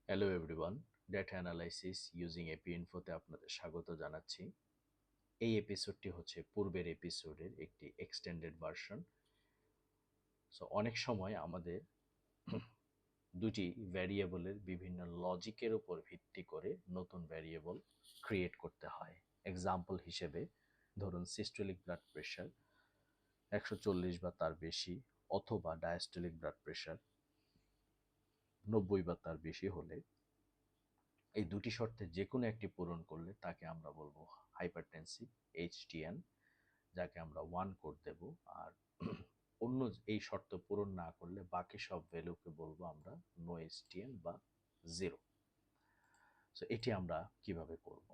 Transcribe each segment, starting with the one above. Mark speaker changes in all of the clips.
Speaker 1: Hello everyone, data analysis using AP ইনফোতে আপনাদের স্বাগত জানাচ্ছি। এই এপিসোডটি হচ্ছে পূর্বের এপিসোডের একটি এক্সটেন্ডেড ভার্সন। সো অনেক সময় আমাদের দুটি ভ্যারিয়েবলের বিভিন্ন লজিকের উপর ভিত্তি করে নতুন ভ্যারিয়েবল ক্রিয়েট করতে হয়। এক্সাম্পল হিসেবে ধরুন সিস্টোলিক ব্লাড প্রেশার 140 বা তার বেশি অথবা ডায়াস্টোলিক ব্লাড প্রেশার 90 বা তার বেশি হলে এই দুটি শর্তে যে কোনো একটি পূরণ করলে তাকে আমরা বলবো হাইপারটেনসিভ এইচটিএন, যাকে আমরা 1 কোড দেব। আর অন্য এই শর্ত পূরণ না করলে বাকি সব ভ্যালুকে বলবো আমরা নো এইচটিএন বা 0। সো এটি আমরা কিভাবে করব?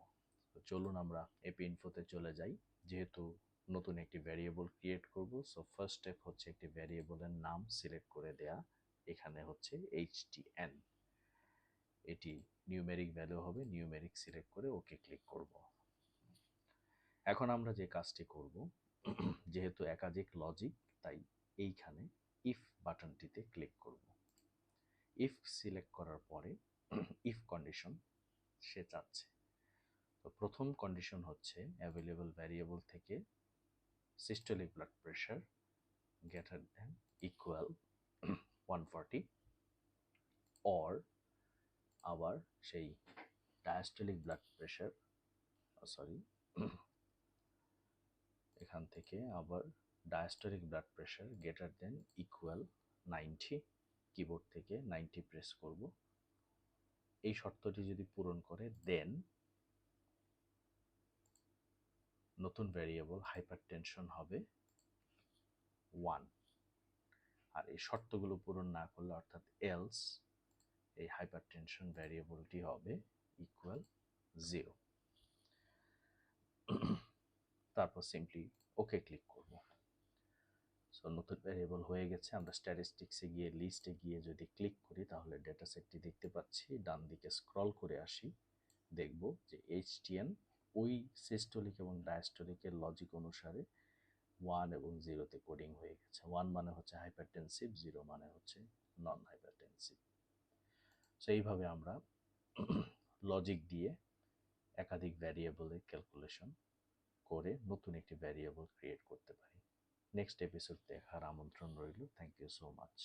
Speaker 1: তো চলুন আমরা এপি ইনফোতে চলে যাই। যেহেতু নতুন একটি ভ্যারিয়েবল ক্রিয়েট করব, সো ফার্স্ট স্টেপ হচ্ছে একটি ভ্যারিয়েবলের নাম সিলেক্ট করে দেয়া। এখানে হচ্ছে এইচটিএন, এটি নিউমেরিক ভ্যালু হবে। নিউমেরিক সিলেক্ট করে ওকে ক্লিক করব। এখন আমরা যে কাজটি করব, যেহেতু একাধিক লজিক, তাই এইখানে ইফ বাটনটিতে ক্লিক করব। ইফ সিলেক্ট করার পরে ইফ কন্ডিশন সে চাচ্ছে। তো প্রথম কন্ডিশন হচ্ছে অ্যাভেলেবল ভ্যারিয়েবল থেকে systolic blood pressure greater than equal 140, or আবার সেই ডায়াস্টোলিক ব্লাড প্রেশার এখান থেকে আবার diastolic blood pressure greater than equal 90। Keyboard থেকে 90 প্রেস করব। এই শর্তটি যদি পূরণ করে দেন নতুন ভ্যারিয়েবল হাইপারটেনশন হবে 1। আর এই শর্তগুলো পূরণ না করলে অর্থাৎ এলস, এই হাইপারটেনশন ভ্যারিয়েবলটি হবে ইকুয়াল 0। তারপর সিম্পলি ওকে ক্লিক করব। সো নতুন ভ্যারিয়েবল হয়ে গেছে। আমরা স্ট্যাটিস্টিক্সে গিয়ে লিস্টে গিয়ে যদি ক্লিক করি তাহলে ডেটা সেটটি দেখতে পাচ্ছি। ডান দিকে স্ক্রল করে আসি, দেখব যে এইচটিএন ওই সিস্টোলিক এবং ডায়াস্টোলিকের লজিক অনুসারে 1 এবং 0তে কোডিং হয়ে গেছে। 1 মানে হচ্ছে হাইপারটেনসিভ, 0 মানে হচ্ছে নন হাইপারটেনসিভ। সো এইভাবে আমরা লজিক দিয়ে একাধিক ভ্যারিয়েবলের ক্যালকুলেশন করে নতুন একটি ভ্যারিয়েবল ক্রিয়েট করতে পারি। নেক্সট এপিসোড দেখার আমন্ত্রণ রইল। Thank you so much.